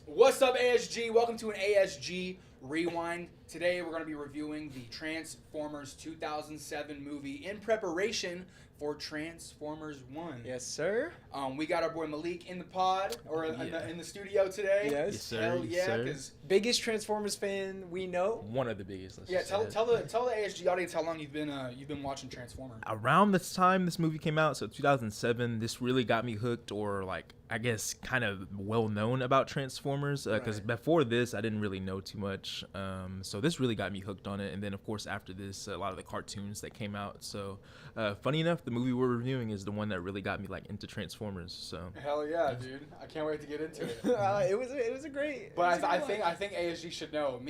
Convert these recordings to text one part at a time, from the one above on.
What's up, ASG? Welcome to an ASG Rewind. Today we're going to be reviewing the Transformers 2007 movie in preparation for Transformers 1. Yes, sir. We got our boy Malik in the pod, or in the studio today. Yes, sir. Hell yeah, sir. because Biggest Transformers fan we know. One of the biggest. yeah. Tell the ASG audience how long you've been watching Transformers. Around this time this movie came out, so 2007, this really got me hooked, or like I guess kind of well known about Transformers, because Right. before this I didn't really know too much. So this really got me hooked on it, and then of course after this, a lot of the cartoons that came out. So funny enough, the movie we're reviewing is the one that really got me like into Transformers. So Hell yeah, dude! I can't wait to get into it. It was a great. But I think ASG should know.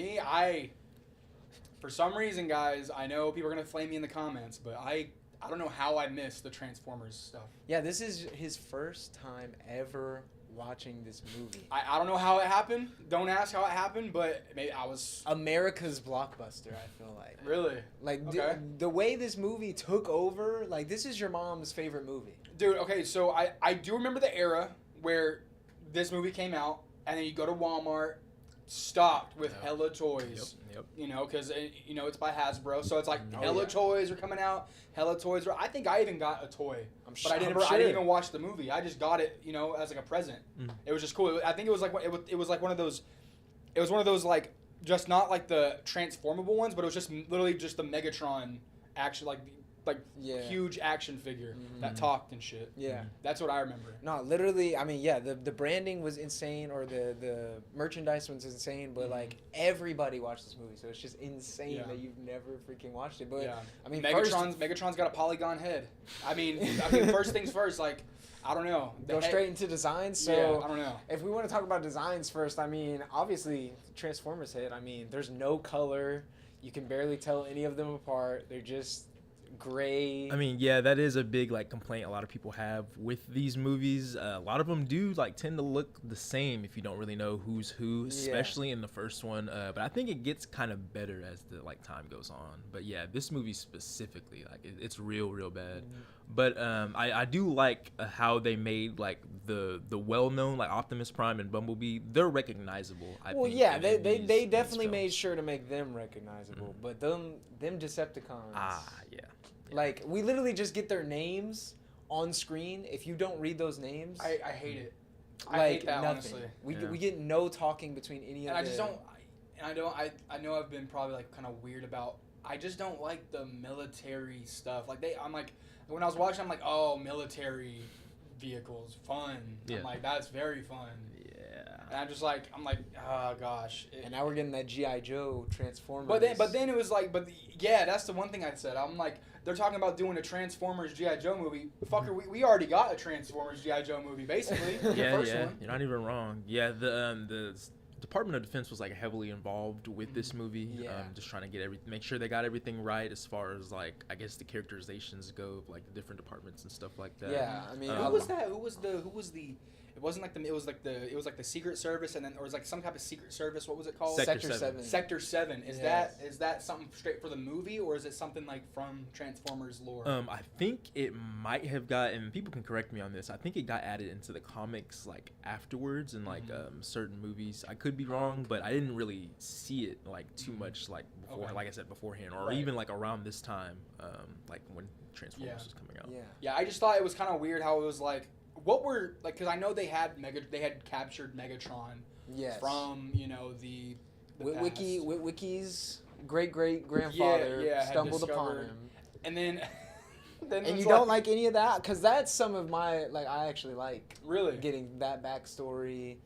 For some reason, guys, I know people are gonna flame me in the comments, but I don't know how I missed the Transformers stuff. Yeah, this is his first time ever watching this movie. I don't know how it happened. Don't ask how it happened, but maybe I was America's blockbuster, I feel like. really Like Okay. the way this movie took over, like this is your mom's favorite movie. dude. Okay, so I do remember the era where this movie came out, and then you go to Walmart, stocked with hella toys. Yep. You know, because it's by Hasbro, so it's like Oh, hella yeah. toys are coming out. Hella toys are. I think I even got a toy, but I didn't. I'm I didn't sure. even watch the movie. I just got it, as like a present. Mm. It was just cool. I think it was like it was like one of those. It was one of those like just not like the transformable ones, but it was just literally just the Megatron action like Yeah. huge action figure that Mhm. talked and shit. Yeah. That's what I remember. No, literally, I mean, yeah, the branding was insane, or the merchandise was insane, but like everybody watched this movie, so it's just insane Yeah. that you've never freaking watched it. But Yeah. I mean, Megatron's got a polygon head. I mean, first things first. Like, I don't know. go straight into designs. So yeah, I don't know. if we want to talk about designs first, I mean, obviously Transformers head. I mean, there's no color. You can barely tell any of them apart. They're just gray. I mean, yeah, that is a big like complaint a lot of people have with these movies. A lot of them do like tend to look the same if you don't really know who's who, especially in the first one. But I think it gets kind of better as the like time goes on. But yeah, this movie specifically, like it's real bad. But I do like how they made like the well-known like Optimus Prime and Bumblebee. They're recognizable. I well, think, yeah, in they these definitely films. made sure to make them recognizable. But them Decepticons. Yeah. Like we literally just get their names on screen. If you don't read those names, I hate it. I like hate that, nothing. honestly. We get no talking between any And of I just the- don't. I know I've been probably like kind of weird about. I just don't like the military stuff. Like I'm like when I was watching, I'm like, oh, military vehicles, fun. Yeah. I'm like, that's very fun. Yeah. And I'm like, oh gosh. And now we're getting that GI Joe Transformers. But then it was like, yeah, that's the one thing I said. I'm like, they're talking about doing a Transformers GI Joe movie. Fucker, we already got a Transformers GI Joe movie basically. The first one. You're not even wrong. Yeah, the Department of Defense was like heavily involved with this movie. Yeah. Just trying to get make sure they got everything right as far as like I guess the characterizations go of like the different departments and stuff like that. Yeah, I mean, Who was that? Who was the? It wasn't like it was like the Secret Service, and then or it was like some type of Secret Service. What was it called? Sector Sector 7. 7. Sector 7. Is Yes. that something straight for the movie, or is it something like from Transformers lore? I think it might have got, and people can correct me on this. I think it got added into the comics like afterwards in like certain movies. I could be wrong, but I didn't really see it like too much like before, Okay. like I said beforehand, or Right. even like around this time, like when Transformers Yeah. was coming out. Yeah. Yeah, I just thought it was kind of weird how it was like, what were like, because I know they had captured Megatron Yes. from the Wiki's great grandfather had stumbled upon discovered- him. and then And it's you don't like any of that? Because that's some of my, like, I actually like really getting that backstory.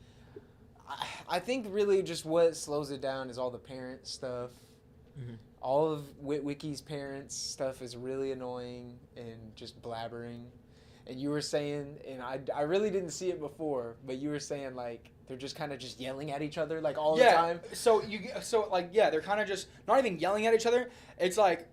I think really just what slows it down is all the parent stuff. Mhm. All of Wiki's parents' stuff is really annoying and just blabbering. And you were saying, and I really didn't see it before, but you were saying, like, they're just kind of just yelling at each other, like, all the time. So they're kind of just not even yelling at each other. It's like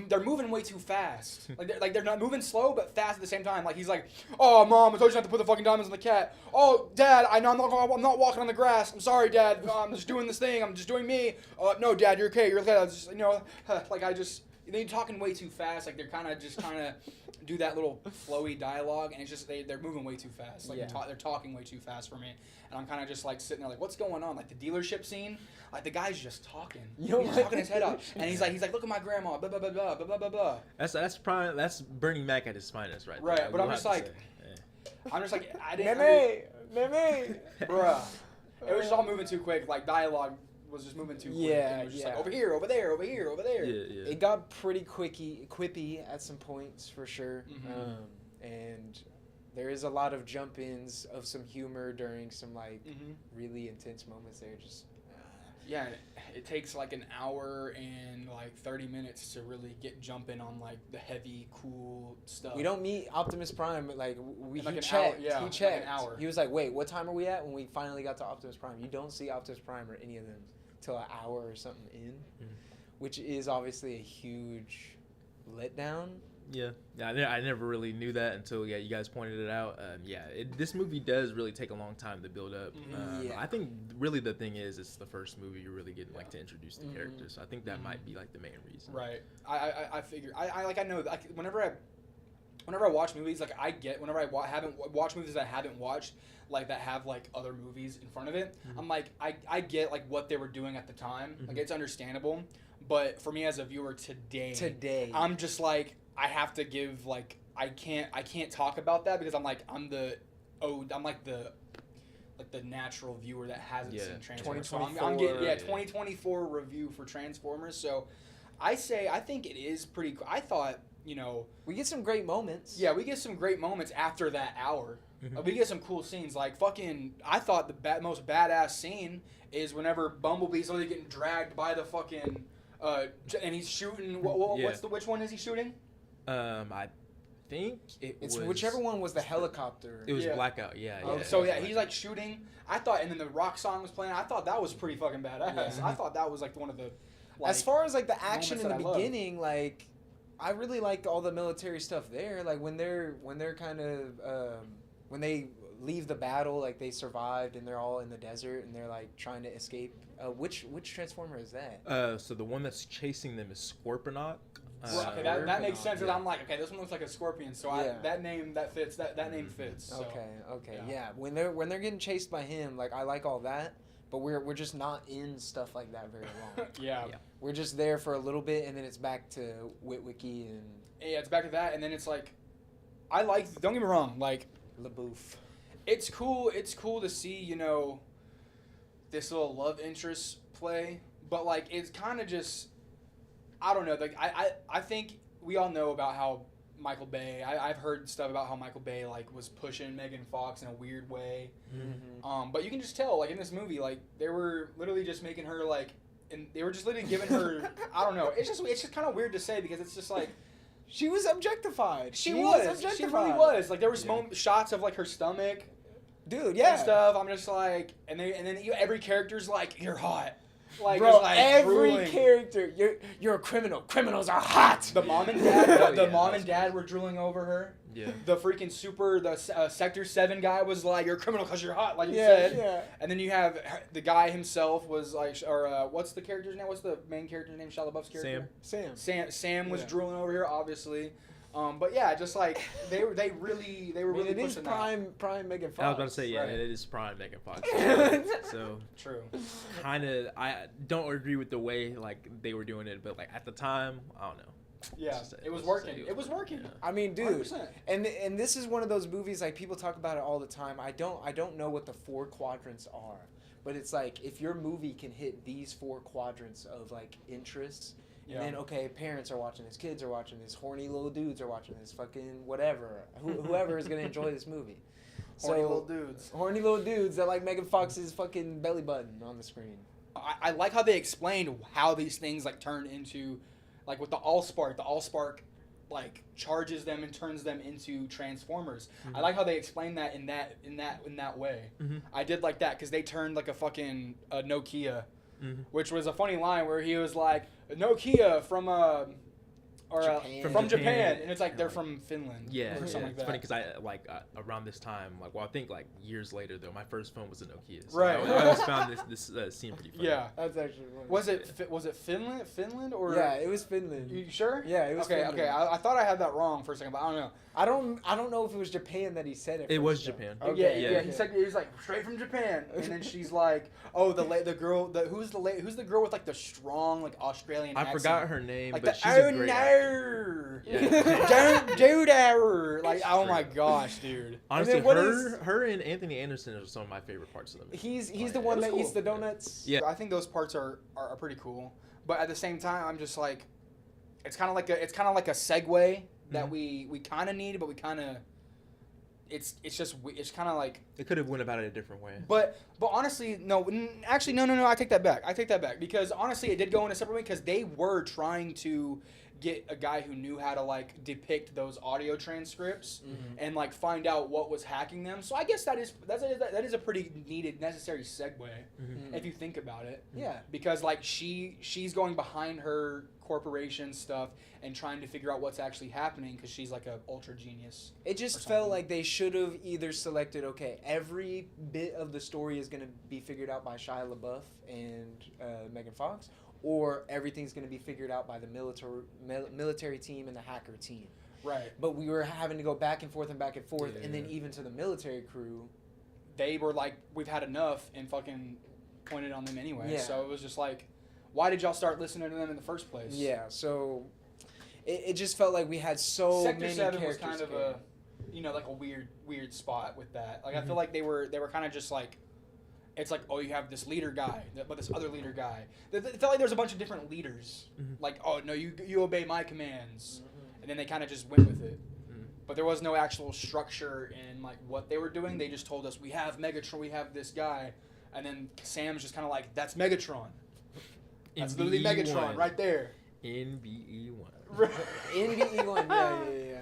they're moving way too fast. They're not moving slow but fast at the same time. Like he's like, "Oh, Mom, I told you not to put the fucking diamonds on the cat." "Oh, Dad, I'm not walking on the grass. I'm sorry, Dad. I'm just doing this thing. I'm just doing me." "No, Dad, you're okay. You're okay." I just, they're talking way too fast. Like they're kind of do that little flowy dialogue, and it's just they're moving way too fast. Like they're talking way too fast for me, and I'm kind of just like sitting there like, what's going on? Like the dealership scene, like the guy's just talking. He's talking his head up, and he's like, look at my grandma, blah blah blah blah blah blah blah. That's Bernie Mac at his finest, right? Right, there. but I'm just like, I didn't. Meme. Bruh, it was just all moving too quick. Like dialogue was just moving too quick. Yeah, and it was just like over here, over there, over here, over there. Yeah. It got pretty quippy at some points for sure, and there is a lot of jump-ins of some humor during some like really intense moments there. Just yeah, it takes like an hour and like 30 minutes to really get jumping on like the heavy, cool stuff. we don't meet Optimus Prime, but like he Like an checked. hour, yeah, he like checked. an hour. He was like, "Wait, what time are we at?" When we finally got to Optimus Prime, you don't see Optimus Prime or any of them till an hour or something in, which is obviously a huge letdown. Yeah, I never really knew that until you guys pointed it out. This movie does really take a long time to build up. I think really the thing is it's the first movie you're really getting like to introduce the characters. So I think that might be like the main reason. Right. I figure I know like whenever I watch movies, like I get whenever I haven't watched movies I haven't watched, like that have like other movies in front of it. I'm like I get like what they were doing at the time. Like it's understandable. But for me as a viewer today, I'm just like I have to give like I can't talk about that because I'm like the natural viewer that hasn't seen Transformers. So I'm getting 2024 review for Transformers. So I think it is pretty cool. I thought, We get some great moments. Yeah, we get some great moments after that hour. We get some cool scenes. Like fucking I thought the most badass scene is whenever Bumblebee's literally getting dragged by the fucking and he's shooting which one is he shooting? I think it's whichever one was the helicopter. It was Blackout, So he's like shooting. I thought, and then the rock song was playing. I thought that was pretty fucking badass. Yeah. I thought that was like one of the. Like, as far as like the action in the beginning, love. like I really liked all the military stuff there. Like when they're kind of when they leave the battle, like they survived and they're all in the desert and they're like trying to escape. Which Transformer is that? So the one that's chasing them is Scorponok. Okay, that makes sense. Because I'm like, okay, this one looks like a scorpion, so that name that fits. That name fits. So. Okay, yeah. When they're getting chased by him, like I like all that, but we're just not in stuff like that very long. yeah. We're just there for a little bit, and then it's back to Witwicky and. Yeah, it's back to that, and then it's like, I like. Don't get me wrong, like. LaBouffe. It's cool. It's cool to see, this little love interest play, but like it's kind of just. I don't know. Like I think we all know about how Michael Bay. I've heard stuff about how Michael Bay like was pushing Megan Fox in a weird way. But you can just tell like in this movie like they were literally just making her like, and they were just literally giving her. I don't know. It's just kind of weird to say because it's just like. She was objectified. She really was. Like there was shots of like her stomach, dude. Yeah. And stuff. I'm just like, and then every character's like, you're hot. Like, bro, like every drooling. Character, you're a criminal. Criminals are hot. The mom and dad, mom and dad were drooling over her. Yeah. The freaking Sector 7 guy was like, "You're a criminal because you're hot," like you said. Yeah. And then you have the guy himself was like, what's the character's name? What's the main character's name? Shia LaBeouf's character. Sam was drooling over here, obviously. But yeah, just like they were really it is pushing prime Megan Fox. I was about to say right. it is prime Megan Fox. So true. Kind of, I don't agree with the way like they were doing it, but like at the time, I don't know. Yeah, it was working. It was working. Yeah. I mean, dude, 100%. and this is one of those movies like people talk about it all the time. I don't know what the 4 quadrants are, but it's like if your movie can hit these 4 quadrants of like interests. Yeah. And then, okay, parents are watching this, kids are watching this, horny little dudes are watching this, fucking whatever. Whoever is going to enjoy this movie. Horny little dudes. Horny little dudes that like Megan Fox's fucking belly button on the screen. I like how they explained how these things like turn into, like with the Allspark like charges them and turns them into Transformers. Mm-hmm. I like how they explained that in that way. Mm-hmm. I did like that because they turned like a fucking Nokia. Mm-hmm. Which was a funny line where he was like, Nokia from or Japan. from Japan, Japan. and it's like they're from Finland. Yeah, or something like it's that. funny because around this time, I think years later though, my first phone was a Nokia. So Right. I always found this scene pretty funny. Yeah. That's actually funny. Was it Finland or? Yeah, it was Finland. You sure? Yeah, it was Okay, Finland. okay. I thought I had that wrong for a second, but I don't know. I don't know if it was Japan that he said it. It first, was though. Japan. Okay, Yeah. He said he was like straight from Japan, and then she's like, "Oh, the girl, who's the girl with like the strong like Australian I accent? forgot her name, Like but the she's a great actor. no, don't do that. Like, oh my gosh, dude. Honestly, then what her and Anthony Anderson are some of my favorite parts of the movie. He's the Like, one it that was eats cool. the donuts. Yeah. I think those parts are pretty cool, but at the same time, I'm just like, it's kind of like a segue that Mhm. we kind of need, but we kind of. It's kind of like. It could have went about it a different way. But honestly, no. Actually, no. I take that back. Because honestly, it did go in a separate way because they were trying to get a guy who knew how to like depict those audio transcripts and like find out what was hacking them. So I guess that is a pretty needed, necessary segue if you think about it. Yeah. Because like she's going behind her corporation stuff and trying to figure out what's actually happening because she's like a ultra genius. It just or felt something. like they should have either selected, okay, every bit of the story is going to be figured out by Shia LaBeouf and Megan Fox, or everything's going to be figured out by the military team and the hacker team. Right. But we were having to go back and forth, and then Yeah. even to the military crew. They were like, we've had enough, and fucking pointed on them anyway. Yeah. So it was just like, why did y'all start listening to them in the first place? Yeah, so it just felt like we had so Sector many 7 was characters. kind of like a weird spot with that. Like I feel like they were kind of just like, it's like, oh, you have this leader guy, but this other leader guy. It felt like there was a bunch of different leaders. Like, oh no, you obey my commands, and then they kind of just went with it. But there was no actual structure in like what they were doing. They just told us we have Megatron, we have this guy, and then Sam's just kind of like, that's Megatron. That's literally Megatron right there. NBE1. NBE1, yeah.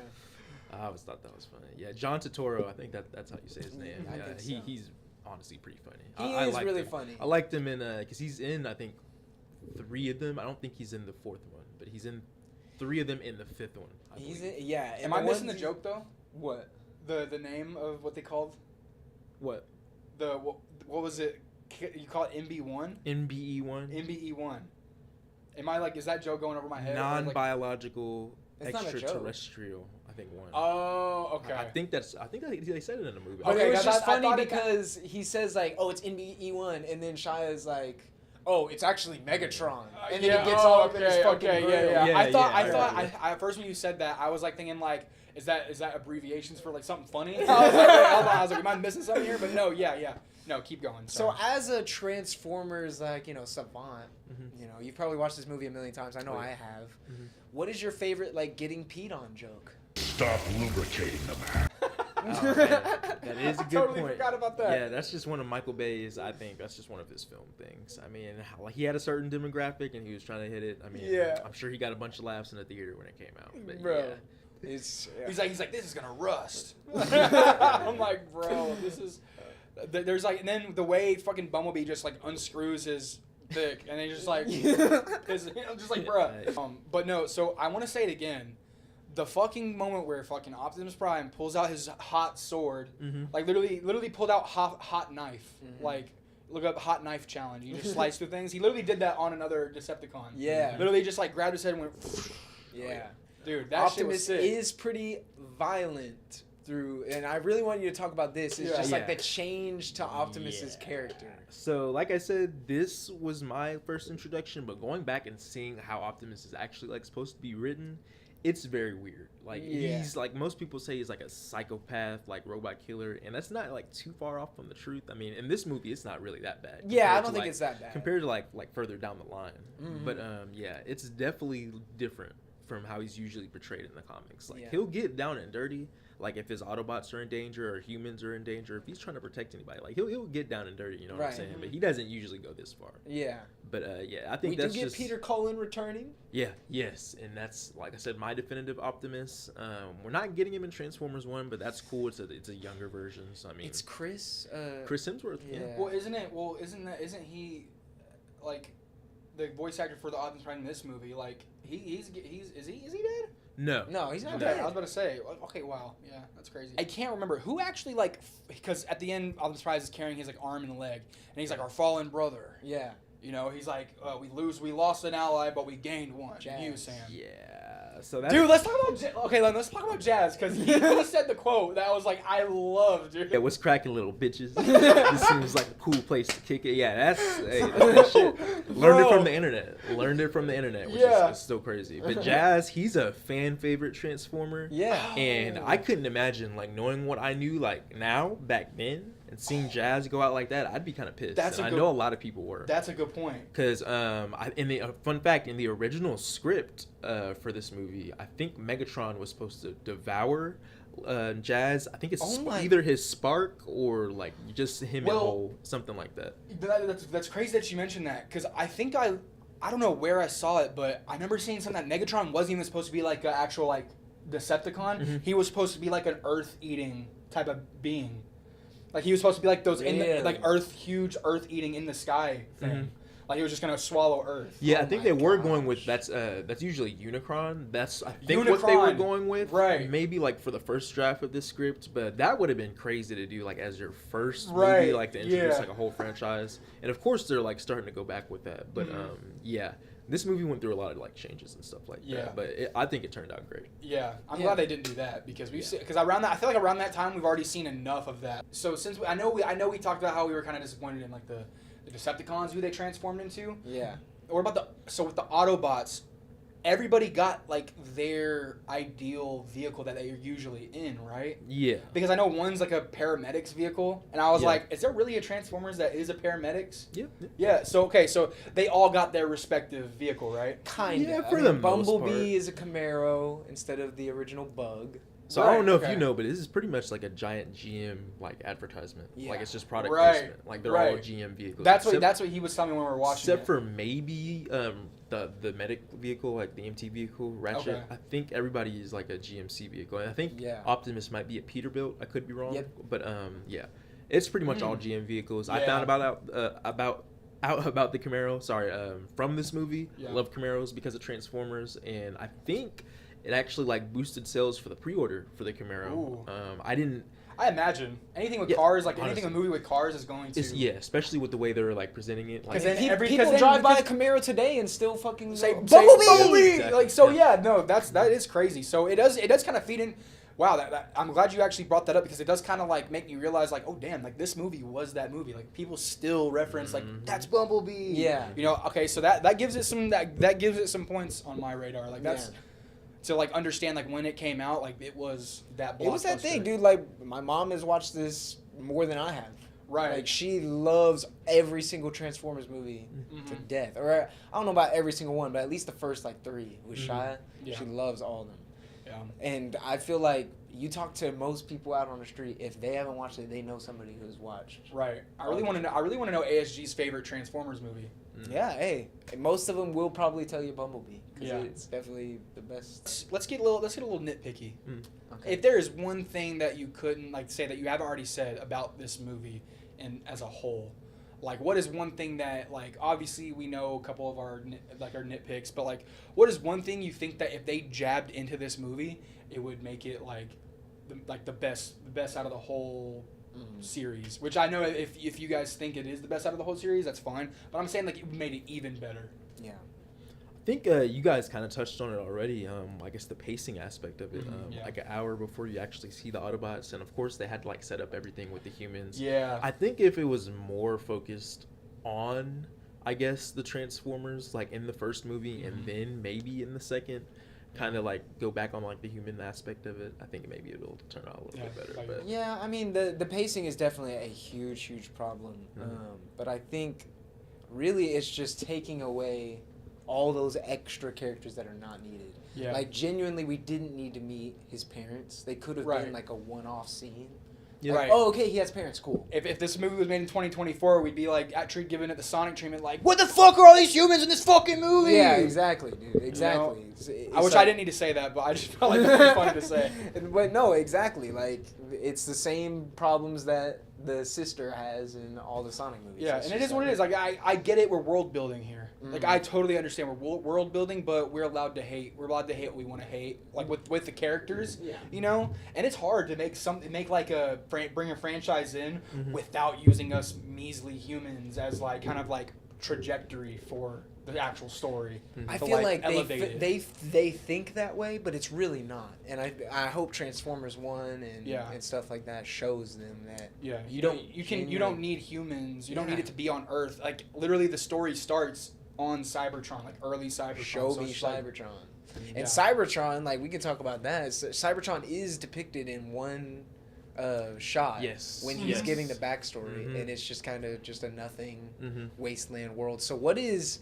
I always thought that was funny. Yeah, John Turturro, I think that's how you say his name. I Yeah, think so. he's honestly pretty funny. He I is liked really him. funny. I liked him in because he's in I think 3 of them. I don't think he's in the 4th one, but he's in 3 of them in the 5th one. He's in, yeah. Am I missing the joke though? What? The name of what they called What? what was it? You call it MB1? NBE1. MBE1. Am I like, is that joke going over my head? Non-biological It's not a joke. extraterrestrial. I think one. Oh, okay. I think they said it in the movie. But Okay, it was guys, just I funny thought it because he says like, "Oh, it's NBE1," and then Shia's like, "Oh, it's actually Megatron," and then he gets all up in his fucking grill. Yeah, I thought yeah. I at first when you said that, I was like thinking like, is that abbreviations for like something funny? I was like, wait, hold on. I was like, am I missing something here? But no, yeah. No, keep going. So Sorry. as a Transformers savant, you've probably watched this movie a million times. I know I have. What is your favorite like getting peed on joke? Stop lubricating them. Oh, man. That is a good totally point. forgot about that. Yeah, that's just one of Michael Bay's. I think that's just one of his film things. I mean, like he had a certain demographic and he was trying to hit it. I mean, Yeah. I'm sure he got a bunch of laughs in the theater when it came out. But Bro. yeah. It's He's like, this is gonna rust. I'm like, bro, this is. There's like, and then the way fucking Bumblebee just like unscrews his dick, and they just like, just like, bruh. But no, so I want to say it again. The fucking moment where fucking Optimus Prime pulls out his hot sword, like literally pulled out hot knife, like. Look up hot knife challenge. You just slice through things. He literally did that on another Decepticon. Yeah. Literally just like grabbed his head and went. yeah. Dude, that shit was Optimus sick. is pretty violent through, and I really want you to talk about this. It's just like Yeah. the change to Optimus's character. So, like I said, this was my first introduction, but going back and seeing how Optimus is actually like supposed to be written, it's very weird. Like he's like most people say he's like a psychopath, like robot killer, and that's not like too far off from the truth. I mean, in this movie, it's not really that bad. Yeah, I compared don't to, think like, it's that bad. compared to like further down the line. But yeah, it's definitely different from how he's usually portrayed in the comics. Like he'll get down and dirty. Like if his Autobots are in danger or humans are in danger, if he's trying to protect anybody, like he'll get down and dirty. You know what I'm saying? But he doesn't usually go this far. Yeah. But yeah, I think We that's do get just Peter Cullen returning. Yeah, yes, and that's like I said, my definitive Optimus. We're not getting him in Transformers 1, but that's cool. It's a younger version. So I mean, It's Chris. Chris Hemsworth. Yeah. Well, isn't he like the voice actor for the Optimus Prime in this movie, like is he dead? No, he's not Okay, dead. I was about to say. Okay, wow, yeah, that's crazy. I can't remember who actually because at the end, Optimus Prime is carrying his like arm and leg, and he's like our fallen brother. Yeah. You know, he's like, we lost an ally, but we gained one. Jazz. You, Sam. Yeah. So that's Dude, let's talk about let's talk about Jazz because he said the quote that was like I love, dude. Yeah, what's cracking, little bitches? This seems like a cool place to kick it. Yeah, that's that shit. Learned it from the internet. Which is still crazy. But Jazz, he's a fan favorite Transformer. Yeah. And I couldn't imagine like knowing what I knew like now back then and seeing Jazz go out like that. I'd be kind of pissed. I know a lot of people were. That's a good point. Because fun fact, in the original script for this movie, I think Megatron was supposed to devour Jazz. I think it's either his spark or like just him and whole, something like that. That's crazy that you mentioned that because I think I don't know where I saw it, but I remember seeing something that Megatron wasn't even supposed to be like an actual like Decepticon. Mm-hmm. He was supposed to be like an Earth-eating type of being. Like he was supposed to be like those huge Earth eating in the sky thing. Mm-hmm. Like he was just gonna swallow Earth. Yeah, I think they were going with that's usually Unicron. That's I think what they were going with. Right. Maybe like for the first draft of this script, but that would have been crazy to do like as your first movie, like to introduce like a whole franchise. And of course they're like starting to go back with that. But yeah. This movie went through a lot of like changes and stuff like that, but I think it turned out great. Yeah, I'm glad they didn't do that because I feel like around that time we've already seen enough of that. So since I know we talked about how we were kind of disappointed in like the Decepticons who they transformed into. Yeah. What about with the Autobots? Everybody got like their ideal vehicle that they're usually in, right? Yeah. Because I know one's like a paramedics vehicle, and I was like, is there really a Transformers that is a paramedics? Yeah. Yeah. So they all got their respective vehicle, right? Kind of. Yeah, for the most Bumblebee part. is a Camaro instead of the original Bug. So I don't know if you know, but this is pretty much like a giant GM like advertisement. Yeah. Like it's just product placement. Like they're all GM vehicles. That's what he was telling me when we were watching. Except for maybe the medic vehicle, like the MT vehicle, Ratchet. Okay. I think everybody is like a GMC vehicle, and I think Optimus might be a Peterbilt. I could be wrong. Yep. But yeah, it's pretty much all GM vehicles. Yeah. I found about the Camaro. Sorry, from this movie. Yeah. I love Camaros because of Transformers, and I think it actually like boosted sales for the pre-order for the Camaro. I imagine anything with cars, like honestly, anything a movie with cars is going to. Yeah, especially with the way they're like presenting it. Like, people drive by a Camaro today and still fucking say Bumblebee. Exactly. Like so, that is crazy. So it does kind of feed in. Wow, I'm glad you actually brought that up because it does kind of like make me realize like, oh damn, like this movie was that movie. Like people still reference like that's Bumblebee. Yeah. You know, okay, so that gives it some points on my radar. Like that's. Yeah. To like understand like when it came out, like it was that blockbuster. It was that thing, dude. Like my mom has watched this more than I have. Right. Like she loves every single Transformers movie to death. Or I don't know about every single one, but at least the first like 3 with Shia. Yeah. She loves all of them. Yeah. And I feel like you talk to most people out on the street, if they haven't watched it, they know somebody who's watched. Right. I really want to know ASG's favorite Transformers movie. Yeah, hey, most of them will probably tell you Bumblebee because it's definitely the best. Let's get a little nitpicky. Okay. If there is one thing that you couldn't like say that you haven't already said about this movie and as a whole, like what is one thing that like obviously we know a couple of our nitpicks, but like what is one thing you think that if they jabbed into this movie, it would make it like the best out of the whole series, which I know if you guys think it is the best out of the whole series, that's fine. But I'm saying like it made it even better. Yeah, I think you guys kind of touched on it already. I guess the pacing aspect of it, like an hour before you actually see the Autobots, and of course they had to like set up everything with the humans. Yeah, I think if it was more focused on, I guess the Transformers like in the first movie and then maybe in the second. Kind of like go back on like the human aspect of it. I think maybe it'll turn out a little bit better. But yeah, I mean the pacing is definitely a huge problem. But I think really it's just taking away all those extra characters that are not needed. Yeah. Like genuinely, we didn't need to meet his parents. They could have been like a one-off scene. Yeah. Like, oh, okay, he has parents, cool. If this movie was made in 2024, we'd be like giving it the Sonic treatment, like, what the fuck are all these humans in this fucking movie? Yeah, exactly, dude, exactly. You know? I wish I didn't need to say that, but I just felt like it would be funny to say. But no, exactly. Like, it's the same problems that the sister has in all the Sonic movies. Yeah, and it is what it is. Like, I get it. We're world building here. Like, I totally understand we're world building, but we're allowed to hate. We're allowed to hate what we want to hate, like with the characters, you know. And it's hard to bring a franchise in without using us measly humans as like kind of like trajectory for the actual story. I to, feel like they think that way, but it's really not. And I hope Transformers 1 and stuff like that shows them that you don't need humans. You don't need it to be on Earth. Like literally, the story starts on Cybertron, like early Cybertron. Show me Cybertron. And Cybertron, like we can talk about that. Cybertron is depicted in one shot when he's giving the backstory, and it's just kind of just a nothing wasteland world. So what is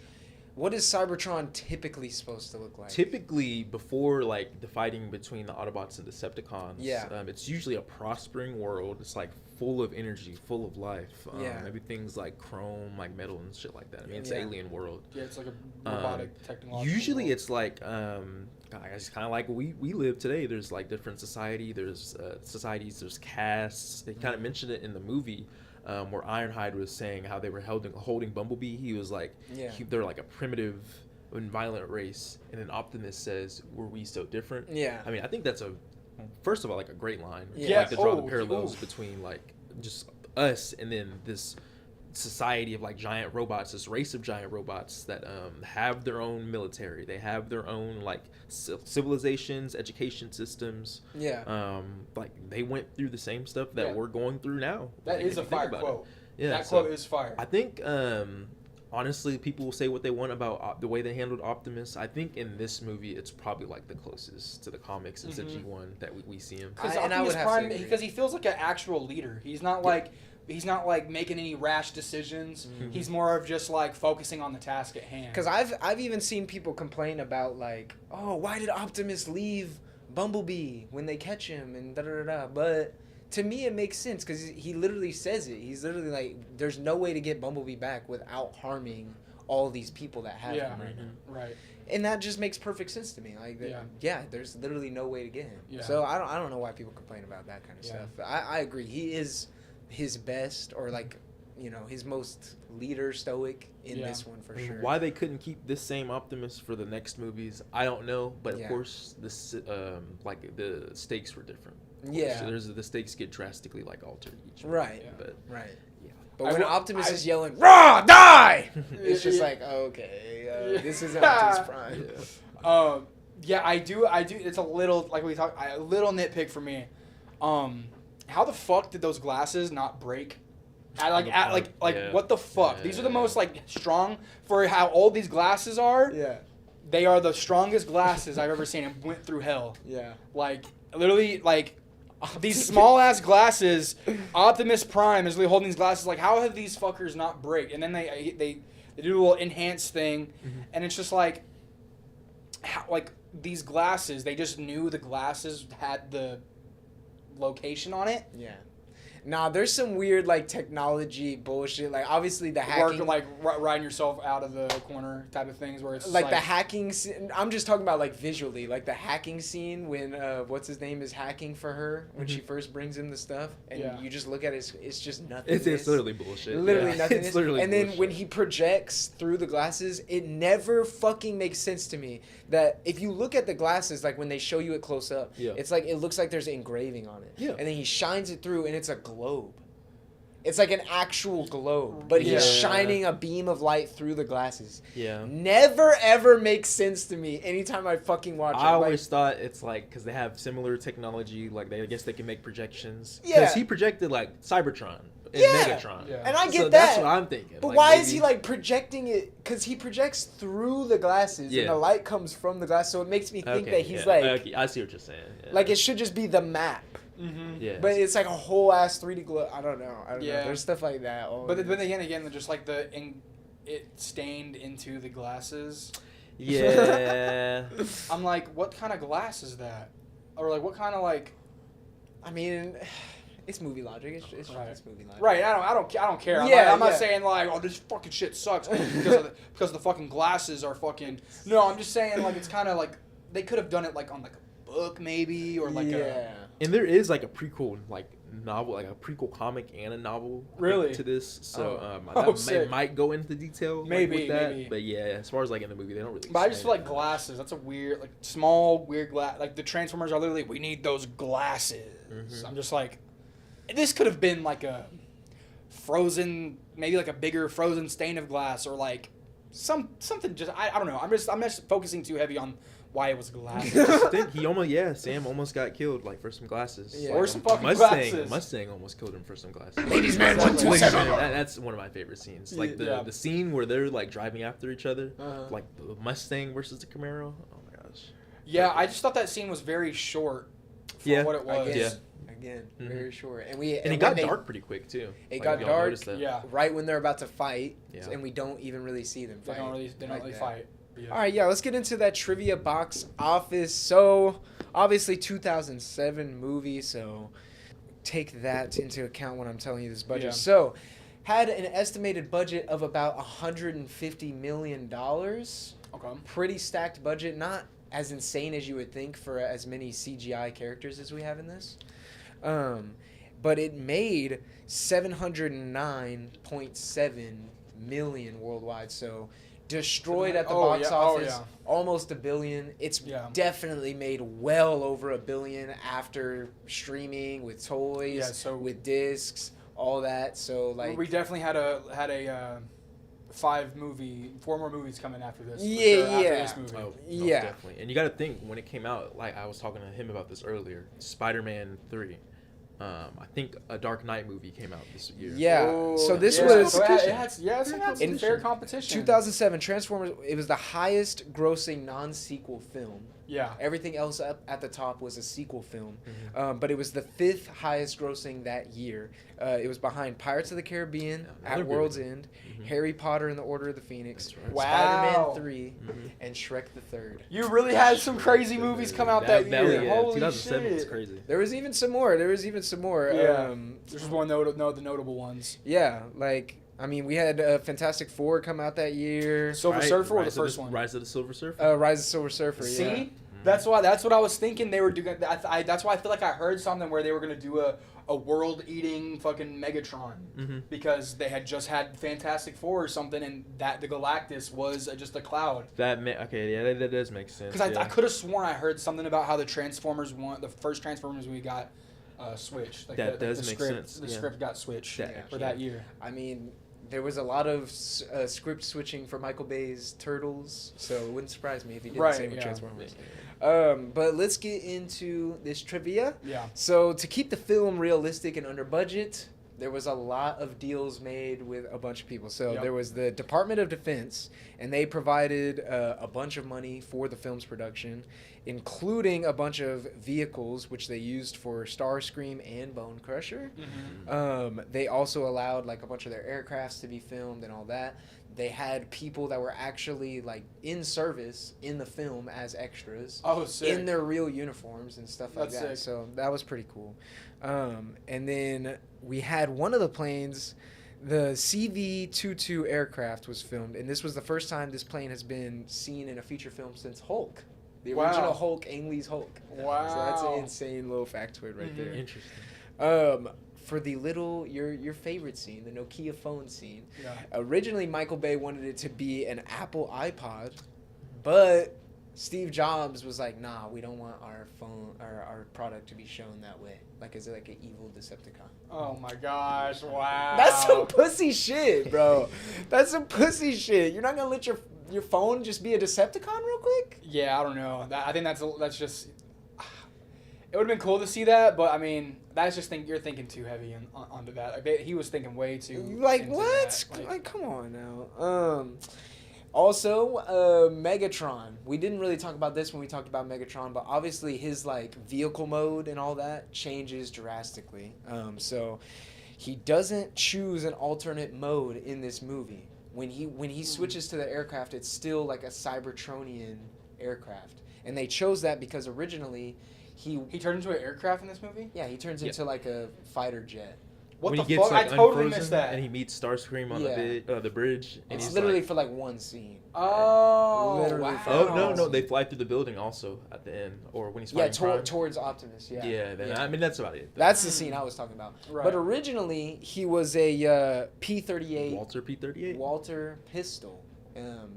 Cybertron typically supposed to look like? Typically, before like the fighting between the Autobots and Decepticons, it's usually a prospering world. It's like full of energy, full of life. Everything's like chrome, like metal and shit like that. I mean, it's an alien world. Yeah, it's like a robotic technology. Usually, world. It's like it's kind of like we live today. There's like different society. There's societies. There's castes. They kind of mentioned it in the movie. Where Ironhide was saying how they were holding Bumblebee. He was like, they're like a primitive and violent race. And then Optimus says, were we so different? Yeah. I mean, I think that's first of all, like a great line. Yeah. Like to draw the parallels between like just us and then this society of like giant robots, this race of giant robots that have their own military. They have their own like civilizations, education systems. Like they went through the same stuff that we're going through now. That like, is a fire quote. Yeah, that quote is fire. I think honestly, people will say what they want about the way they handled Optimus. I think in this movie, it's probably like the closest to the comics since the G1 that we see him. Because Optimus Prime, because he feels like an actual leader. He's not like making any rash decisions. He's more of just like focusing on the task at hand. Because I've even seen people complain about like, oh, why did Optimus leave Bumblebee when they catch him and da da da da. But to me, it makes sense because he literally says it. He's literally like, there's no way to get Bumblebee back without harming all these people that have him right now. Right. And that just makes perfect sense to me. Like, there's literally no way to get him. Yeah. So I don't know why people complain about that kind of stuff. I agree. He is his best, or like, you know, his most leader stoic in this one for sure. Why they couldn't keep this same Optimus for the next movies, I don't know. But of course, this like the stakes were different. Yeah, so the stakes get drastically like altered each movie. Right. But But when Optimus is yelling "Raw, die!" it's just like, okay, this is Optimus Prime. I do. It's a little like a little nitpick for me. How the fuck did those glasses not break? What the fuck? These are the most like strong for how old these glasses are. Yeah. They are the strongest glasses I've ever seen and went through hell. Yeah. Like literally like these small ass glasses, Optimus Prime is really holding these glasses. Like, how have these fuckers not break? And then they do a little enhanced thing, and it's just like, these glasses. They just knew the glasses had the location on it. Yeah. Nah, there's some weird like technology bullshit. Like obviously the hacking, like riding yourself out of the corner type of things, where it's like the hacking. I'm just talking about like visually, like the hacking scene when what's his name is hacking for her when she first brings him the stuff, and you just look at it, it's just nothing. It's literally bullshit. Literally nothing. It's literally and then when he projects through the glasses, it never fucking makes sense to me that if you look at the glasses, like when they show you it close up, it's like it looks like there's engraving on it. Yeah. And then he shines it through, and it's a globe. It's like an actual globe, but he's shining a beam of light through the glasses. Yeah. Never ever makes sense to me anytime I fucking watch it. I always thought it's like, because they have similar technology, like I guess they can make projections. Yeah. Because he projected like Cybertron and Megatron. Yeah. And I get that. That's what I'm thinking. But like, why is he like projecting it? Because he projects through the glasses and the light comes from the glass, so it makes me think that he's like... Okay, I see what you're saying. Yeah. Like it should just be the map. Mm-hmm. Yeah. But it's like a whole ass 3D glow. I don't know. There's stuff like that. But again, just like it stained into the glasses. Yeah. I'm like, what kind of glass is that? Or like, what kind of like? I mean, it's movie logic. It's movie logic. Right. I don't care. I'm not saying like, oh, this fucking shit sucks because the fucking glasses are fucking. No, I'm just saying like it's kind of like they could have done it like on like a book maybe or like a. And there is like a prequel like novel, like a prequel comic and a novel Really? to this. So sick. might go into detail Maybe, with that. maybe. But yeah, as far as like in the movie, they don't really. But I just feel explain like it that much. glasses. That's a weird, like small, weird glass. Like the Transformers are literally, we need those glasses. Mhm. I'm just like, this could have been like a frozen, maybe like a bigger frozen stain of glass, or like something. Just I don't know. I'm just focusing too heavy on why it was glasses. I think Sam almost got killed like for some glasses. Yeah. Like, Or some fucking Mustang, glasses. Mustang almost killed him for some glasses. Ladies man Ladies 127. Man, that's one of my favorite scenes. Like Yeah. the scene where they're like driving after each other, Uh-huh. like the Mustang versus the Camaro. Oh my gosh. Yeah, I just thought that scene was very short for Yeah. what it was. Again, Yeah. again, Mhm. very short. And And it when got they- dark pretty quick too. It Like, got if y'all dark. noticed that. Yeah. right when they're about to fight, Yeah. and we don't even really see them They fight. don't really like that. fight. Yeah. All right, yeah, let's get into that trivia box office. So, obviously, 2007 movie, so take that into account when I'm telling you this budget. Yeah. So, had an estimated budget of about $150 million. Okay. Pretty stacked budget, not as insane as you would think for as many CGI characters as we have in this. But it made 709.7 million worldwide, so destroyed at the box office, almost $1 billion. It's Yeah. definitely made well over $1 billion after streaming with toys, Yeah, so- with discs, all that. So like, we definitely had a 4 more movies coming after this. for Yeah, sure, after yeah. this movie. Oh, most Yeah. definitely. And you got to think when it came out. Like I was talking to him about this earlier. Spider-Man 3. I think a Dark Knight movie came out this year. yeah. Oh, So this yeah. was So it had some In fair competition. 2007 Transformers. It was the highest grossing non-sequel film. Yeah. Everything else up at the top was a sequel film, Mhm. but it was the 5th highest grossing that year. It was behind Pirates of the Caribbean, Yeah, another At good World's one. End, Mhm. Harry Potter and the Order of the Phoenix, That's right. Wow. Spider-Man 3, Mhm. and Shrek the Third. You really had some crazy movies come out that year. Yeah, Holy 2007 was shit. crazy. There was even some more. Yeah. This is one of the notable ones. Yeah, like I mean, we had Fantastic Four come out that year. Silver Right, Surfer or the Rise of first one? Rise of the Silver Surfer. Rise of Silver Surfer. See? Yeah. That's what I was thinking they were doing. That's why I feel like I heard something where they were gonna do a world-eating fucking Megatron Mhm. because they had just had Fantastic Four or something, and that the Galactus was just a cloud. Okay, yeah, that does make sense. Because yeah. I could have sworn I heard something about how the first Transformers we got switched. Like That does the make script, sense, The yeah. script got switched That- for that year. I mean, there was a lot of script switching for Michael Bay's Turtles, so it wouldn't surprise me if he did Right, the same with yeah. Transformers. But let's get into this trivia. Yeah. So to keep the film realistic and under budget, there was a lot of deals made with a bunch of people. So Yep. there was the Department of Defense, and they provided a bunch of money for the film's production, including a bunch of vehicles, which they used for Starscream and Bone Crusher. They also allowed like a bunch of their aircrafts to be filmed and all that. They had people that were actually like in service in the film as extras Oh, sick. in their real uniforms and stuff like That's that. sick. So that was pretty cool. And then we had one of the planes, the CV-22 aircraft was filmed, and this was the first time this plane has been seen in a feature film since Hulk. The Wow. original Hulk, Ang Lee's Hulk. Wow. So that's an insane little factoid right Mhm. there. Interesting. For the your favorite scene, the Nokia phone scene. Yeah. Originally, Michael Bay wanted it to be an Apple iPod, but Steve Jobs was like, "Nah, we don't want our phone or our product to be shown that way. Like, is it like an evil Decepticon?" Oh my gosh! Wow. That's some pussy shit, bro. That's some pussy shit. You're not gonna let your phone just be a Decepticon real quick? Yeah, I don't know. I think that's just. It would have been cool to see that, but I mean, that's just you're thinking too heavy onto that. He was thinking way too. Like into what? that. Like, come on now. Also, Megatron. We didn't really talk about this when we talked about Megatron, but obviously his like vehicle mode and all that changes drastically. So he doesn't choose an alternate mode in this movie. When he switches to the aircraft, it's still like a Cybertronian aircraft, and they chose that because originally he He turned into an aircraft in this movie. yeah he turns Yeah. into like a fighter jet. What when the he gets fuck? like I totally unfrozen missed that. and he meets Starscream on Yeah. the bridge. And It's he's literally like, for like one scene. Oh, Literally wow. for oh no, they fly through the building also at the end, or when he's Yeah, fighting Prime. towards Optimus. Yeah. Yeah, I mean that's about it. That's the scene I was talking about. Right. But originally, he was a P-38 Walter P-38. Walter pistol.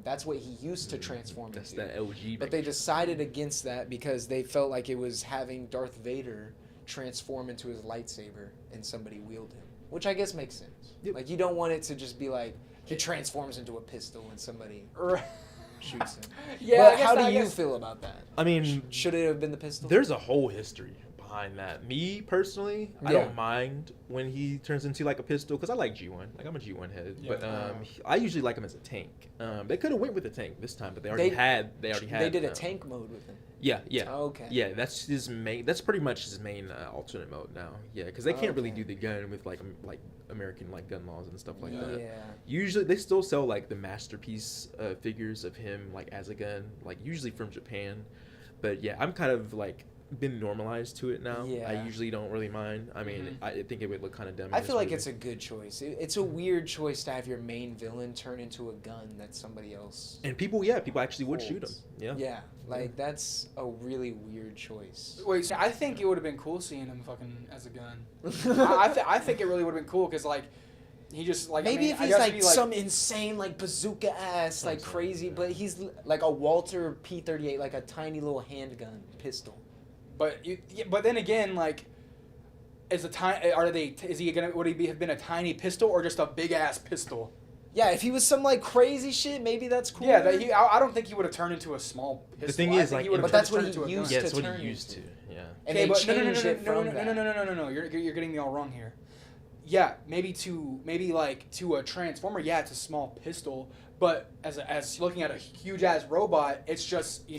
That's what he used to transform That's into. that LG. But they decided against that because they felt like it was having Darth Vader transform into his lightsaber and somebody wield him, which I guess makes sense. Yep. Like you don't want it to just be like he transforms into a pistol and somebody shoots him. Yeah, I But guess how that- do I you guess- feel about that? I mean, Should it have been the pistol? there's a whole history behind that. Me personally, I Yeah. don't mind when he turns into like a pistol because I like G1. Like I'm a G1 head, Yeah. but I usually like him as a tank. They could have went with the tank this time, but they already had. They did a tank mode with him. Yeah, yeah. Oh, okay. Yeah, that's his main. That's pretty much his main alternate mode now. Yeah, because they can't really Okay. do the gun with like American like gun laws and stuff like Yeah. that. Usually they still sell like the masterpiece figures of him like as a gun, like usually from Japan. But yeah, I'm kind of like been normalized to it now. Yeah. I usually don't really mind. I mean, Mhm. I think it would look kind of dumb. in I this feel like movie. it's a good choice. It's a weird choice to have your main villain turn into a gun that somebody else. And people actually would shoot him. holds. Yeah. Yeah, like that's a really weird choice. Wait, so I think it would have been cool seeing him fucking as a gun. I think it really would have been cool because like he just like Maybe I mean, if I he's guess like, it'd be, some insane like bazooka ass like Something, crazy, yeah. but he's like a Walter P-38 like a tiny little handgun pistol. But then again, like, is he gonna would he have been a tiny pistol or just a big ass pistol? Yeah, if he was some like crazy shit, maybe that's cool. Yeah, I don't think he would have turned into a small pistol. The thing I is, think like, he would've but that's turned what he into a gun. used Yeah, to it's what turn he used to. into. Yeah. And Okay, they but changed it from that. no. You're getting me all wrong here. Yeah, maybe like to a transformer. Yeah, it's a small pistol, but as looking at a huge ass robot, it's just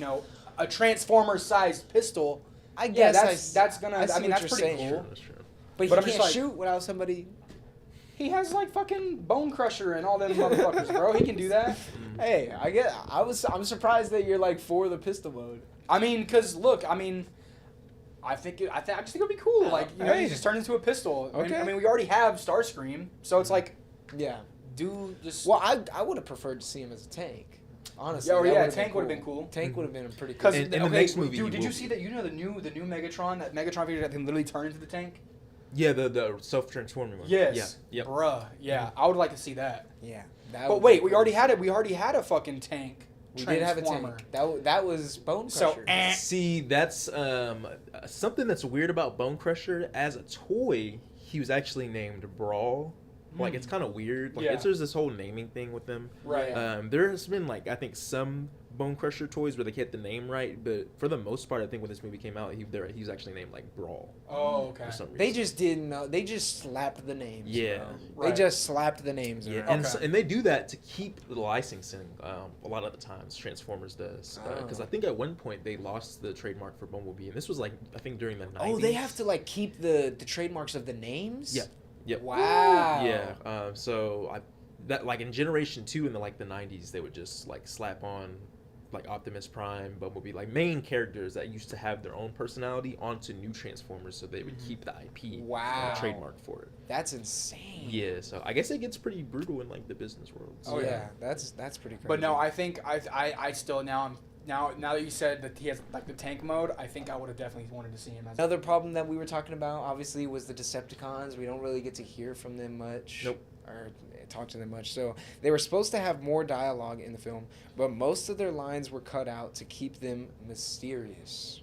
a transformer sized pistol. I Yeah, guess that's gonna. I see I mean, what that's you're pretty saying. cool. That's true. But he But I'm just can't like- shoot without somebody. He has like fucking Bone Crusher and all them motherfuckers, bro. He can do that. Hey, I'm surprised that you're like for the pistol mode. I mean, cause look, I just think it would be cool. Like, Hey. he just turned into a pistol. Okay. I mean, we already have Starscream, so it's like, Yeah. Well, I would have preferred to see him as a tank. Honestly. yeah, or that yeah, would've tank been would have been cool. Tank would have been a pretty cool. Because In the next movie, dude, he did you will see be. that? The new Megatron, that Megatron figure that can literally turn into the tank. Yeah, the self-transforming one. Yes. Yeah. Yep. Bruh. Yeah, I would like to see that. Yeah. But wait, we already had it. We already had a fucking tank. We did have a Transformer. tank. That was Bone So, Crusher. See, that's something that's weird about Bone Crusher. As a toy, he was actually named Brawl. Like, it's kind of weird. Like, Yeah. there's this whole naming thing with them. Right. There's been, like, I think some Bone Crusher toys where they get the name right, but for the most part, I think when this movie came out, he was actually named, like, Brawl. Oh, okay. For some reason. They just didn't know. They just slapped the names. Yeah. Bro. Right. They just slapped the names. Yeah, around. and they do that to keep the licensing. A lot of the times, Transformers does, because Oh. I think at one point they lost the trademark for Bumblebee, and this was like I think during the 90s. Oh, they have to like keep the trademarks of the names. Yeah. Yep. Wow. Yeah. So that like in Generation 2 in the 90s, they would just like slap on like Optimus Prime, Bumblebee, like main characters that used to have their own personality onto new Transformers, so they would keep the IP Wow. trademark for it. That's insane. Yeah. So I guess it gets pretty brutal in like the business world. So. Oh yeah, that's pretty crazy. But no, I think I still now that you said that he has like the tank mode, I think I would have definitely wanted to see him as. Another problem that we were talking about, obviously, was the Decepticons. We don't really get to hear from them much. Nope. Or talk to them much. So they were supposed to have more dialogue in the film, but most of their lines were cut out to keep them mysterious.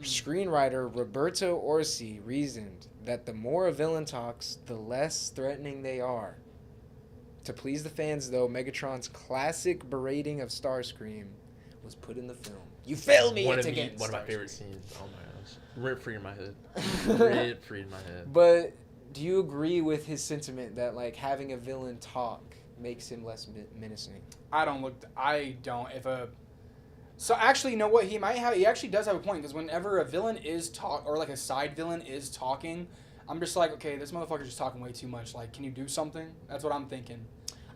Screenwriter Roberto Orsi reasoned that the more a villain talks, the less threatening they are. To please the fans, though, Megatron's classic berating of Starscream was put in the film. You failed me One yet of again. my Starscream. favorite scenes. Oh my gosh, rent free in my head. Rent free in my head. But do you agree with his sentiment that like having a villain talk makes him less menacing? I don't. So actually, you know what? He actually does have a point, because whenever a villain is or like a side villain is talking, I'm just like, okay, this motherfucker's just talking way too much. Like, can you do something? That's what I'm thinking.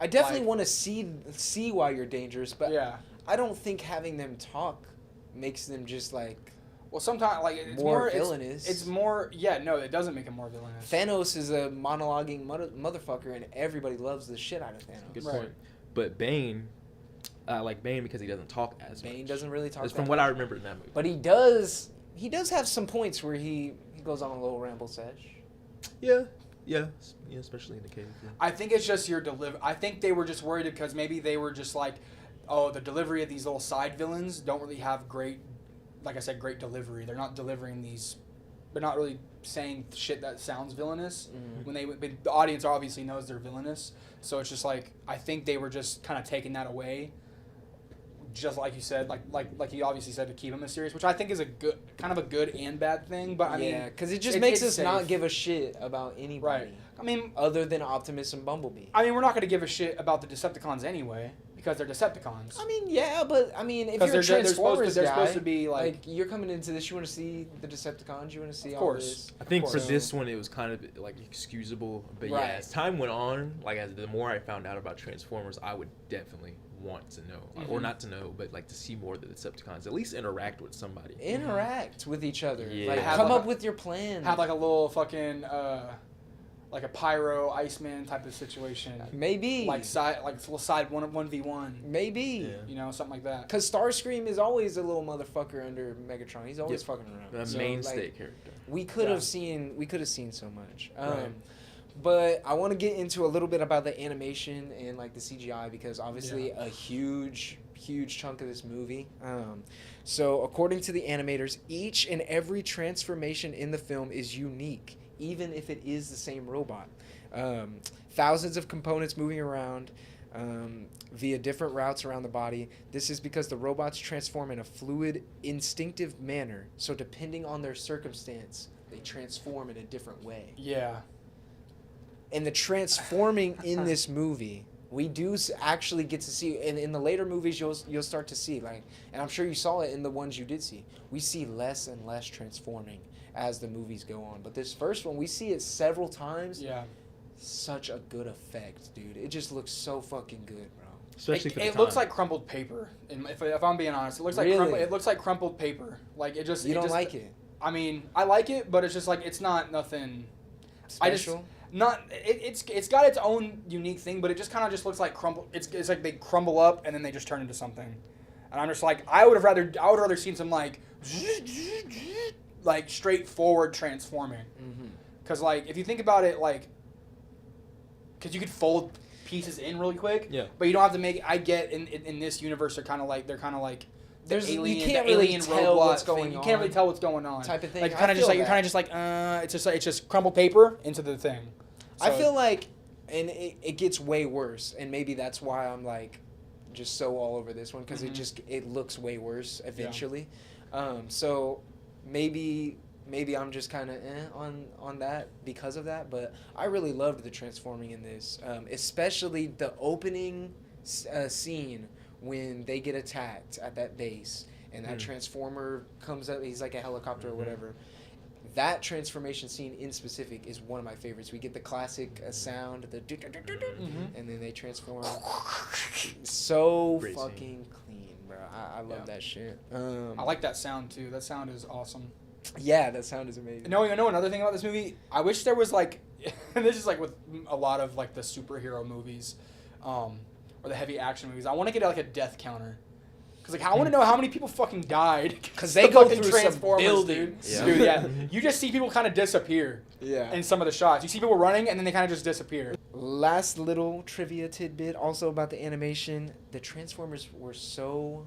I definitely Like- want to see why you're dangerous, but Yeah. I don't think having them talk makes them just like Well, sometimes like it's more more villainous. It's more. Yeah, no, it doesn't make him more villainous. Thanos is a monologuing motherfucker, and everybody loves the shit out of Thanos. Good Right. point. But Bane, I like Bane because he doesn't talk as much. Bane doesn't really talk. That's that from what much. I remember in that movie. But he does have some points where he goes on a little ramble sesh. Yeah, especially in the cave. Yeah. I think it's just your deliver. I think they were just worried because maybe they were just like, oh, the delivery of these little side villains don't really have great, like I said, great delivery. They're not delivering these. They're not really saying shit that sounds villainous. Mhm. When the audience obviously knows they're villainous, so it's just like I think they were just kind of taking that away. Just like you said, like you obviously said, to keep him mysterious, which I think is a good and bad thing. But I mean, yeah, because it just makes us it's not safe. give a shit about anybody. Right. I mean, other than Optimus and Bumblebee. we're not going to give a shit about the Decepticons anyway because they're Decepticons. I mean, yeah, but I mean, if 'Cause you're a Transformers they're guy, supposed to be like you're coming into this, you want to see the Decepticons, you want to see Of all course. this. I think Of for course. this one it was kind of like excusable, but Right. yeah, as time went on, like as the more I found out about Transformers, I would definitely want to know, or Mhm. not to know, but like to see more of the Decepticons, at least interact with somebody. Interact with each other. Yeah. Like, Have come like up with your plan. have like a little fucking like a pyro Iceman type of situation, Maybe. like little side 1v1, Maybe. Yeah. you know, something like that. Because Starscream is always a little motherfucker under Megatron. He's always Yep. fucking around. A So, mainstay like, character. we could Yeah. have seen so much. Right. But I want to get into a little bit about the animation and like the CGI because obviously a huge chunk of this movie. So according to the animators, each and every transformation in the film is unique, even if it is the same robot. Thousands of components moving around via different routes around the body. This is because the robots transform in a fluid, instinctive manner. So depending on their circumstance, they transform in a different way. Yeah. And the transforming in this movie, we do actually get to see, and in the later movies you'll start to see, like, and I'm sure you saw it in the ones you did see, we see less and less transforming as the movies go on. But this first one, we see it several times. Yeah. Such a good effect, dude. It just looks so fucking good, bro. Especially for the It looks time. like crumpled paper. If I'm being honest, it looks like Really? it looks like crumpled paper. Like it just. You it don't just, like it? I mean, I like it, but it's just like it's not nothing. Special? It's got its own unique thing, but it just kind of just looks like crumble. It's like they crumble up and then they just turn into something, and I'm just like I would have rather seen some like straightforward transforming, because like if you think about it like, because you could fold pieces in really quick, Yeah. but you don't have to make. I get in this universe they're kind of like There's the alien, you can't the really alien tell robot what's thing. going You on. can't really tell what's going on. Type of thing. Like I kind of just feel like you're that. kind of just like it's just crumbled paper into the thing. I So- feel like, and it gets way worse, and maybe that's why I'm like, just so all over this one because Mhm. it looks way worse eventually. So maybe I'm just kind of on that because of that, but I really loved the transforming in this, especially the opening scene when they get attacked at that base and that transformer comes up. He's like a helicopter or whatever. That transformation scene in specific is one of my favorites. We get the classic sound, the and then they transform. So Great scene. fucking clean, bro. I love Yeah. that shit. I like that sound too. That sound is awesome. Yeah, that sound is amazing. You know another thing about this movie? I wish there was like, and this is like with a lot of like the superhero movies, or the heavy action movies. I want to get like a death counter. Cause like I want to know how many people fucking died. 'Cause they go fucking through some Transformers, buildings. dude. Yeah. Dude, yeah. You just see people kind of disappear Yeah. in some of the shots. You see people running and then they kind of just disappear. Last little trivia tidbit also about the animation. The Transformers were so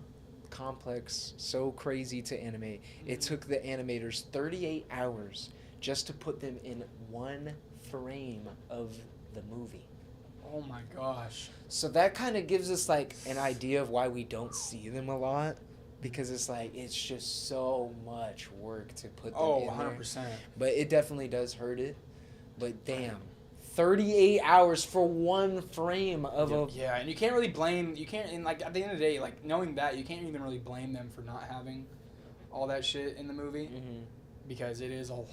complex, so crazy to animate. It took the animators 38 hours just to put them in one frame of the movie. Oh my gosh. So that kind of gives us like an idea of why we don't see them a lot, because it's like it's just so much work to put them Oh, in 100%. there. But it definitely does hurt it. But damn, 38 hours for one frame of a Yeah, and you can't really blame. You can't. And like at the end of the day, like knowing that, you can't even really blame them for not having all that shit in the movie because it is all.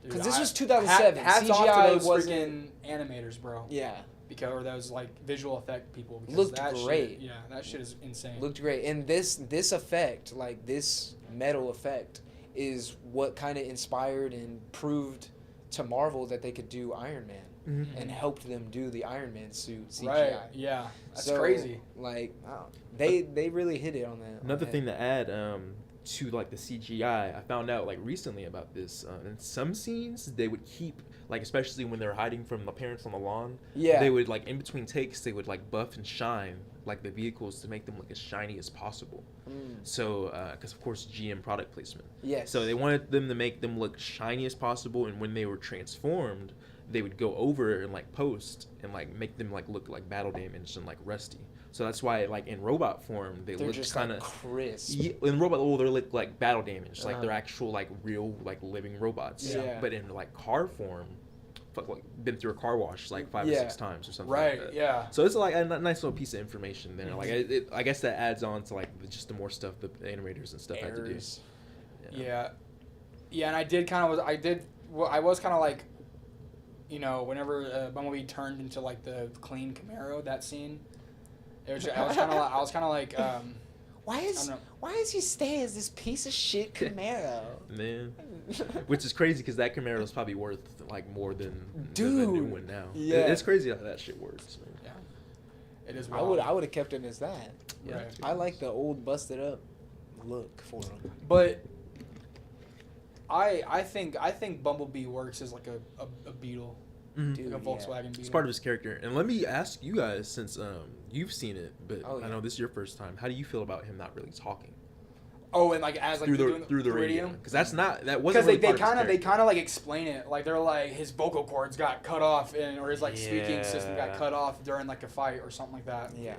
Because this was 2007. Hats off CGI to those wasn't. freaking animators, bro. Yeah, Because or those like visual effect people. Because Looked that great. Shit, yeah, that shit is insane. looked great. And this effect, like this metal effect, is what kind of inspired and proved to Marvel that they could do Iron Man. Mm-hmm. And helped them do the Iron Man suit CGI. Right. Yeah. That's crazy. Like, they really hit it on that. Another thing to add to like the CGI, I found out like recently about this. In some scenes, they would keep like, especially when they're hiding from the parents on the lawn. Yeah. They would like in between takes, they would like buff and shine like the vehicles to make them look as shiny as possible. So, because of course GM product placement. Yes. So they wanted them to make them look shiny as possible, and when they were transformed, they would go over and like post and like make them like look like battle damaged and like rusty. So that's why like in robot form they're look just kind of like crisp. Yeah, in robot, they look like battle damaged, like they're actual like real like living robots. Yeah. But in like car form, fuck, like been through a car wash like 5 or 6 times or something. Right. Like that. Yeah. So it's like a nice little piece of information there. Like I guess that adds on to like just the more stuff the animators and stuff had to do. Errors. Yeah. Yeah, and I was kind of like, you know, whenever Bumblebee turned into like the clean Camaro, that scene, I was kind of like, Why is he stay as this piece of shit Camaro? Man, which is crazy because that Camaro is probably worth like more than the new one now. Yeah. It's crazy how that shit works. Man. Yeah, it is. I would have kept him as that. Yeah, Right. I like the old busted up look for him. But I think Bumblebee works as like a Beetle, Mhm. Dude, like a Volkswagen Beetle. It's part of his character. And let me ask you guys, since you've seen it, but Oh, I know this is your first time. How do you feel about him not really talking Oh, and like as like through the radio? Because that wasn't Because really they part of his kind of character. like explain it, like they're like his vocal cords got cut off or his like speaking system got Yeah. cut off during like a fight or something like that. Yeah.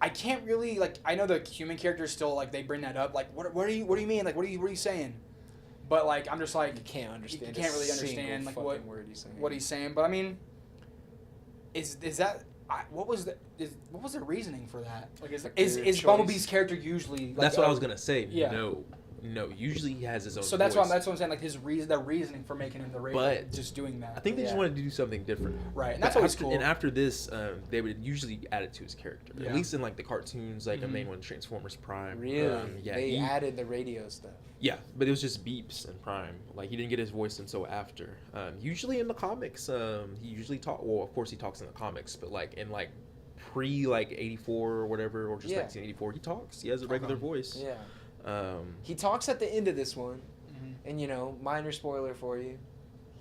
I can't really like, I know the human characters still like they bring that up, like what do you mean, like what are you saying? But like I'm just like You can't understand. You can't a really single understand like fucking word he's saying. what he's saying. But I mean, is that what was the reasoning for that? Like is their is choice. Bumblebee's character usually? Like, That's what I was gonna say. Yeah. No. Usually he has his own. So that's voice. what I'm saying. Like the reasoning for making him the radio, But just doing that. I think they just Yeah. wanted to do something different. Right, and But that's always after, cool. And after this, they would usually add it to his character. Yeah. At least in like the cartoons, like the Mhm. main one, Transformers Prime. Really? Yeah. They added the radio stuff. Yeah, but it was just beeps in Prime. Like he didn't get his voice until after. Usually in the comics, he usually Well, of course he talks in the comics, but like in like pre like '84 or whatever, or just Yeah. 1984, he talks. He has a regular voice. Yeah. Um, He talks at the end of this one, Mhm. and you know, minor spoiler for you,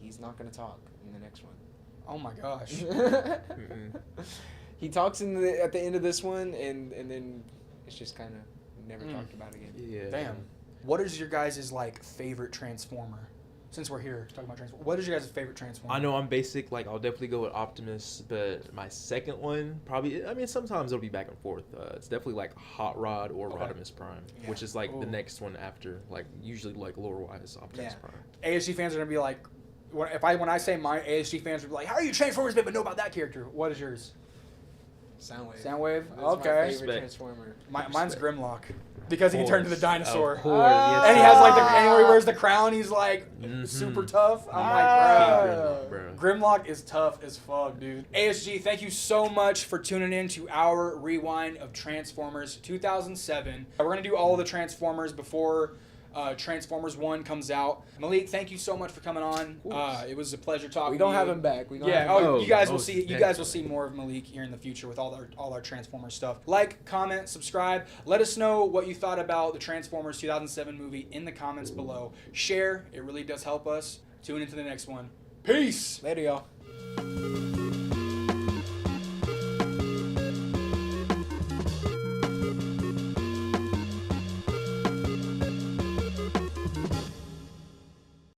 he's not gonna talk in the next one. Oh my gosh. mm-mm. He talks at the end of this one, and then it's just kind of never talked about again. Yeah. Damn. What is your guys' like favorite Transformer? Since we're here talking about Transformer, what is your guys' favorite Transformer? I know I'm basic. Like I'll definitely go with Optimus, but my second one probably. I mean, sometimes it'll be back and forth. It's definitely like Hot Rod or Okay. Rodimus Prime, Yeah. which is like the Ooh. next one after. Like usually like lore wise, Optimus Yeah. Prime. ASG fans are gonna be like, when I say my ASG fans will be like, how are you Transformers but know about that character? What is yours? Soundwave. Soundwave. That's my Okay. favorite Respect. Transformer. Mine's Grimlock, because he can turn into the dinosaur. Of course, yes, And he sir. has like and where he wears the crown. He's like Mhm. super tough. I'm Grimlock, bro. like, Grimlock is tough as fuck, dude. ASG, thank you so much for tuning in to our rewind of Transformers 2007. We're gonna do all of the Transformers before Transformers 1 comes out. Malik, thank you so much for coming on. It was a pleasure talking. We don't to have you. him back. We don't Yeah. have Oh, him Oh, you guys will most see. You guys will see more of Malik here in the future with all our Transformers stuff. Like, comment, subscribe. Let us know what you thought about the Transformers 2007 movie in the comments below. Share. It really does help us. Tune into the next one. Peace. Later, y'all.